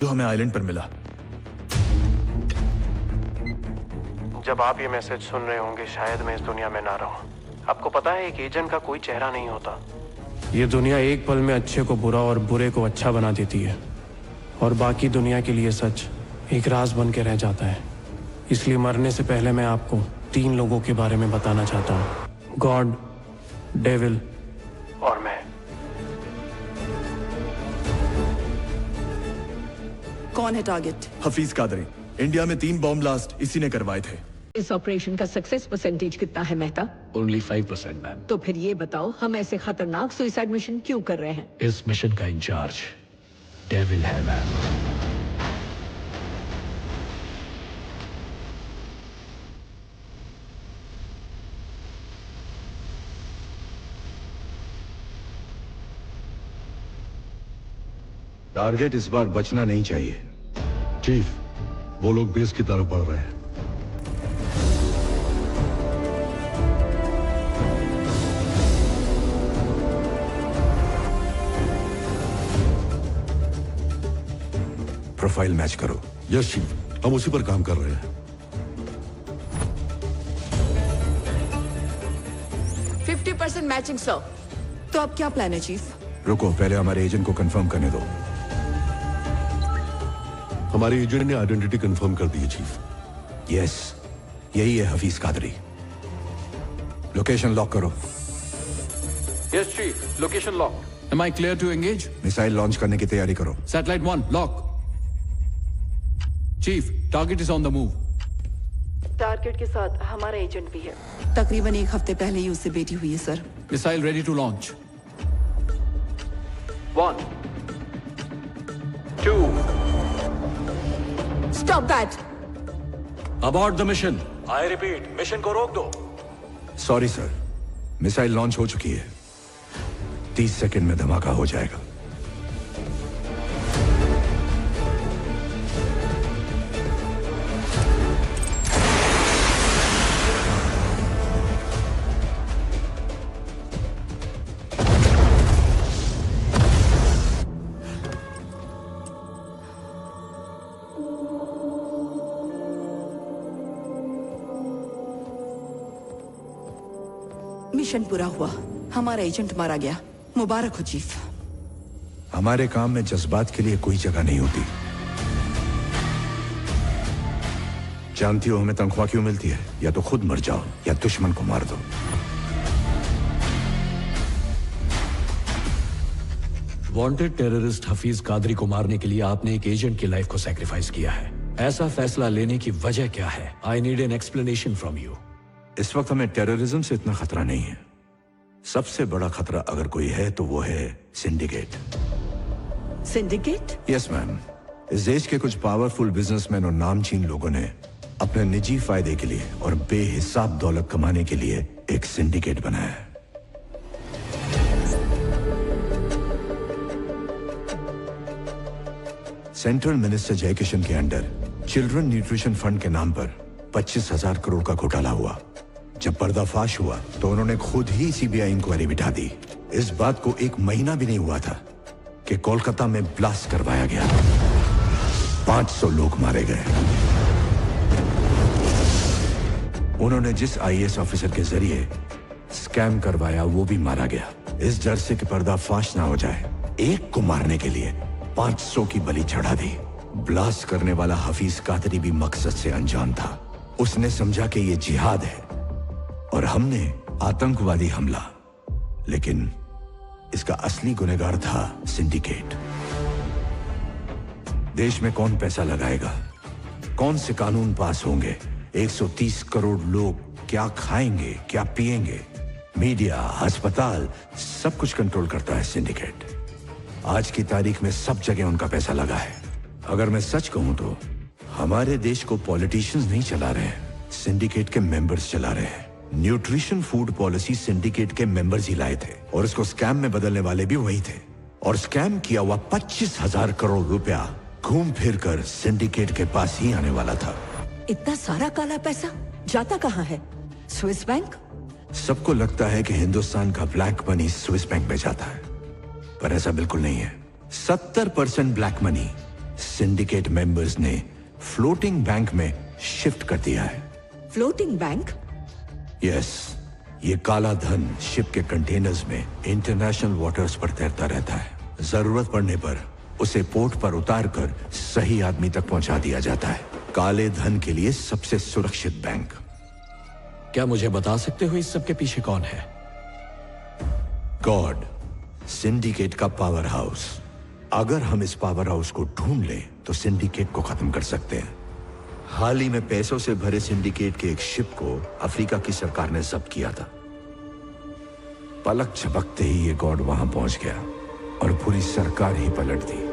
जो हमें आइलैंड पर मिला। जब आप ये मैसेज सुन रहे होंगे शायद मैं इस दुनिया में ना रहूं। आपको पता है एक एजेंट का कोई चेहरा नहीं होता। ये दुनिया एक पल में अच्छे को बुरा और बुरे को अच्छा बना देती है, और बाकी दुनिया के लिए सच एक राज बन के रह जाता है। इसलिए मरने से पहले मैं आपको 3 लोगों के बारे में बताना चाहता हूँ, गॉड, डेविल और मैं। कौन है टारगेट? हफीज कादरी। इंडिया में 3 बॉम्ब ब्लास्ट इसी ने करवाए थे। इस ऑपरेशन का सक्सेस परसेंटेज कितना है मेहता? Only 5% ma'am. तो फिर ये बताओ हम ऐसे खतरनाक सुसाइड मिशन क्यों कर रहे हैं? इस मिशन का इंचार्ज डेविल है मैम। टारगेट इस बार बचना नहीं चाहिए। चीफ, वो लोग बेस की तरफ बढ़ रहे हैं। प्रोफाइल मैच करो। यस चीफ, हम उसी पर काम कर रहे हैं। 50% मैचिंग सर। तो अब क्या प्लान है चीफ? रुको, पहले हमारे एजेंट को कंफर्म करने दो। हमारे एजेंट ने आइडेंटिटी कंफर्म कर दी है चीफ। यस, यही है हफीज कादरी। लोकेशन लॉक करो। Yes, Chief. Location locked. Am I clear to engage? Missile launch करने की तैयारी करो। Satellite 1, lock. Chief, target is on the move. Target के साथ हमारा एजेंट भी है। तकरीबन 1 हफ्ते पहले ही उससे बेटी हुई है sir. Missile ready to launch. 1, 2. Stop that. Abort the mission. I repeat, mission को रोक दो। सॉरी सर, मिसाइल लॉन्च हो चुकी है। 30 सेकंड में धमाका हो जाएगा। मिशन पूरा हुआ, हमारा एजेंट मारा गया। मुबारक हो चीफ। हमारे काम में जज्बात के लिए कोई जगह नहीं होती। जानती हो हमें तनख्वाह क्यों मिलती है? या तो खुद मर जाओ या दुश्मन को मार दो। वांटेड टेररिस्ट हफीज कादरी को मारने के लिए आपने एक एजेंट की लाइफ को सैक्रिफाइस किया है। ऐसा फैसला लेने की वजह क्या है? I need an explanation from you. इस वक्त हमें टेररिज्म से इतना खतरा नहीं है। सबसे बड़ा खतरा अगर कोई है तो वो है सिंडिकेट। सिंडिकेट? Yes ma'am. इस देश के कुछ पावरफुल बिजनेसमैन और नामचीन लोगों ने अपने निजी फायदे के लिए और बेहिसाब दौलत कमाने के लिए एक सिंडिकेट बनाया है। सेंट्रल मिनिस्टर जयकिशन के अंडर चिल्ड्रन न्यूट्रिशन फंड के नाम पर 25,000 करोड़ का घोटाला हुआ। जब पर्दाफाश हुआ तो उन्होंने खुद ही सीबीआई इंक्वायरी बिठा दी। इस बात को 1 महीना भी नहीं हुआ था कि कोलकाता में ब्लास्ट करवाया गया। 500 लोग मारे गए। उन्होंने जिस आईएएस ऑफिसर के जरिए स्कैम करवाया वो भी मारा गया। इस डर से कि पर्दाफाश ना हो जाए, एक को मारने के लिए 500 की बलि चढ़ा दी। ब्लास्ट करने वाला हफीज कादरी भी मकसद से अनजान था। उसने समझा कि ये जिहाद है और हमने आतंकवादी हमला, लेकिन इसका असली गुनहगार था सिंडिकेट। देश में कौन पैसा लगाएगा? कौन से कानून पास होंगे? 130 करोड़ लोग क्या खाएंगे, क्या पिएंगे? मीडिया, अस्पताल, सब कुछ कंट्रोल करता है सिंडिकेट। आज की तारीख में सब जगह उनका पैसा लगा है। अगर मैं सच कहूं तो हमारे देश को पॉलिटिशियंस नहीं चला रहे हैं, सिंडिकेट के मेंबर्स चला रहे हैं। न्यूट्रिशन फूड पॉलिसी सिंडिकेट के मेंबर्स ही लाए थे और इसको स्कैम में बदलने वाले भी वही थे। और स्कैम किया हुआ 25,000 करोड़ रुपया घूम फिर कर सिंडिकेट के पास ही आने वाला था। इतना सारा काला पैसा जाता कहाँ है? Swiss bank? सबको लगता है कि हिंदुस्तान का ब्लैक मनी स्विस बैंक में जाता है, पर ऐसा बिल्कुल नहीं है। 70% ब्लैक मनी सिंडिकेट मेंबर्स ने फ्लोटिंग बैंक में शिफ्ट कर दिया है। Floating bank? यस, ये काला धन शिप के कंटेनर्स में इंटरनेशनल वाटर्स पर तैरता रहता है। जरूरत पड़ने पर उसे पोर्ट पर उतारकर सही आदमी तक पहुंचा दिया जाता है। काले धन के लिए सबसे सुरक्षित बैंक। क्या मुझे बता सकते हो इस सब के पीछे कौन है? गॉड, सिंडिकेट का पावर हाउस। अगर हम इस पावर हाउस को ढूंढ लें तो सिंडिकेट को खत्म कर सकते हैं। हाल ही में पैसों से भरे सिंडिकेट के एक शिप को अफ्रीका की सरकार ने जब्त किया था। पलक झपकते ही ये गॉड वहां पहुंच गया और पूरी सरकार ही पलट दी।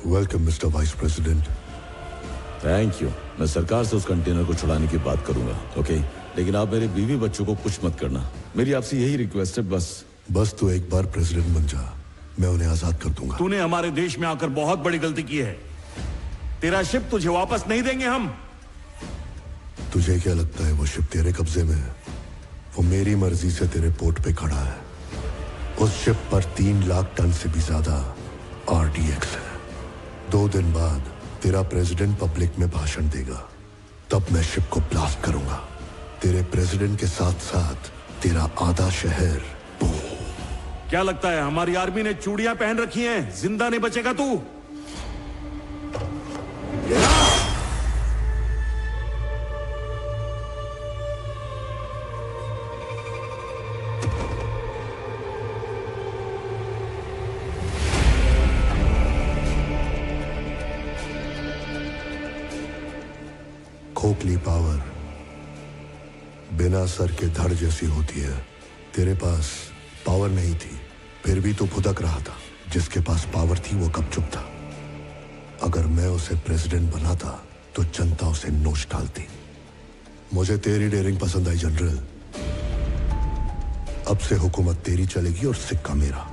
Welcome mister vice president. Thank you. मैं सरकार से उस कंटेनर को छुड़ाने की बात करूंगा, ओके? लेकिन आप मेरे बीवी बच्चों को कुछ मत करना। मेरी आपसे यही रिक्वेस्ट है, बस तू एक बार प्रेसिडेंट बन जा, मैं उन्हें आजाद कर दूंगा। तूने हमारे देश में आकर बहुत बड़ी गलती की है। तेरा शिप तुझे वापस नहीं देंगे हम। तुझे क्या लगता है वो शिप तेरे कब्जे में है? वो मेरी मर्जी से तेरे पोर्ट पे खड़ा है। उस शिप पर 3 लाख टन से भी ज्यादा RDX है। 2 दिन बाद तेरा प्रेसिडेंट पब्लिक में भाषण देगा, तब मैं शिप को ब्लास्ट करूंगा। तेरे प्रेसिडेंट के साथ साथ तेरा आधा शहर। क्या लगता है हमारी आर्मी ने चूड़ियां पहन रखी हैं? जिंदा नहीं बचेगा तू। खोखली पावर बिना सर के धड़ जैसी होती है। तेरे पास पावर नहीं थी, फिर भी तू फुदक रहा था। जिसके पास पावर थी वो कब चुप था? अगर मैं उसे प्रेसिडेंट बनाता तो जनता उसे नोच डालती। मुझे तेरी डेयरिंग पसंद आई जनरल। अब से हुकूमत तेरी चलेगी और सिक्का मेरा।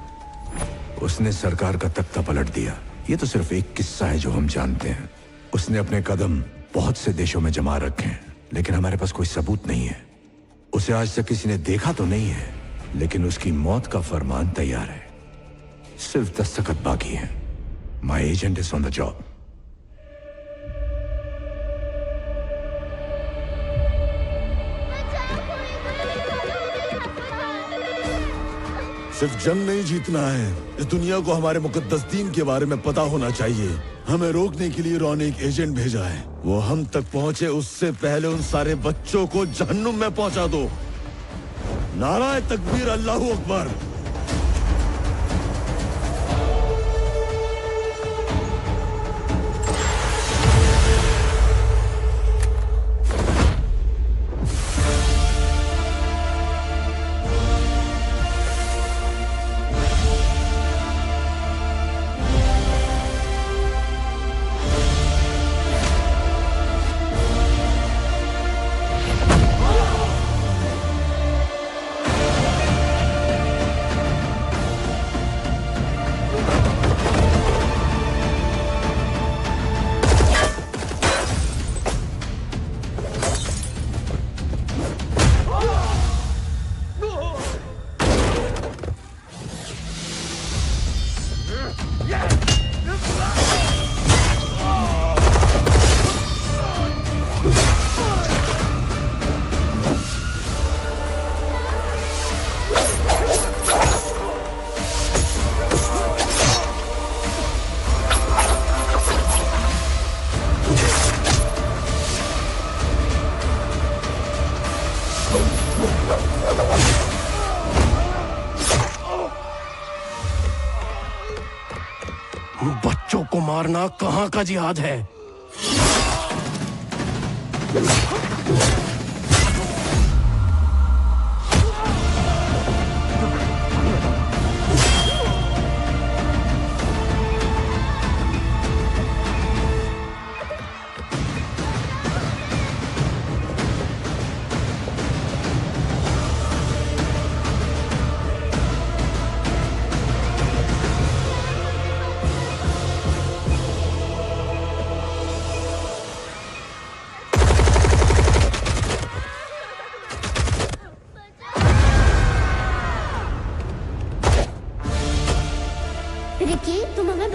उसने सरकार का तख्ता पलट दिया। ये तो सिर्फ एक किस्सा है जो हम जानते हैं। उसने अपने कदम बहुत से देशों में जमा रखे हैं, लेकिन हमारे पास कोई सबूत नहीं है। उसे आज तक किसी ने देखा तो नहीं है, लेकिन उसकी मौत का फरमान तैयार है। सिर्फ दस्तखत बाकी है। My agent is on the job. सिर्फ जंग नहीं जीतना है, इस दुनिया को हमारे मुकद्दस दीन के बारे में पता होना चाहिए। हमें रोकने के लिए रॉन ने एक एजेंट भेजा है। वो हम तक पहुंचे उससे पहले उन सारे बच्चों को जहन्नुम में पहुंचा दो। नाराए तकबीर, अल्लाहू अकबर। बच्चों को मारना कहाँ का जिहाद है?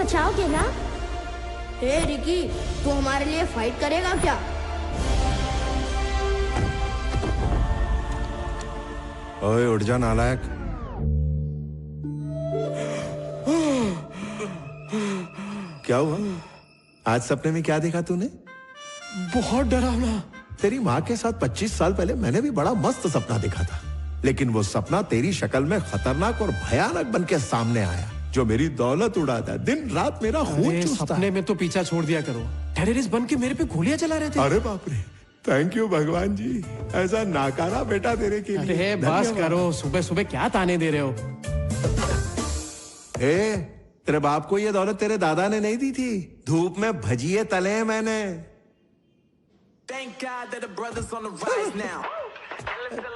बचाओगे ना? हे रिकी, तू हमारे लिए फाइट करेगा क्या? ओए उठ जा नालायक। क्या हुआ? आज सपने में क्या देखा तूने? बहुत डरावना। तेरी माँ के साथ 25 साल पहले मैंने भी बड़ा मस्त सपना देखा था, लेकिन वो सपना तेरी शक्ल में खतरनाक और भयानक बन के सामने आया, जो मेरी दौलत उड़ाता है, दिन रात मेरा खून चूसता है। सपने में तो पीछा छोड़ दिया करो, टेररिस्ट बन के मेरे पे गोलियां चला रहे थे। अरे बाप रे, थैंक यू भगवान जी, ऐसा नाकारा बेटा तेरे के लिए। अरे बस करो, सुबह सुबह क्या ताने दे रहे हो? तेरे बाप को ये दौलत तेरे दादा ने नहीं दी थी, धूप में भजिए तले हैं मैंने। Thank God that the brothers on the rise now.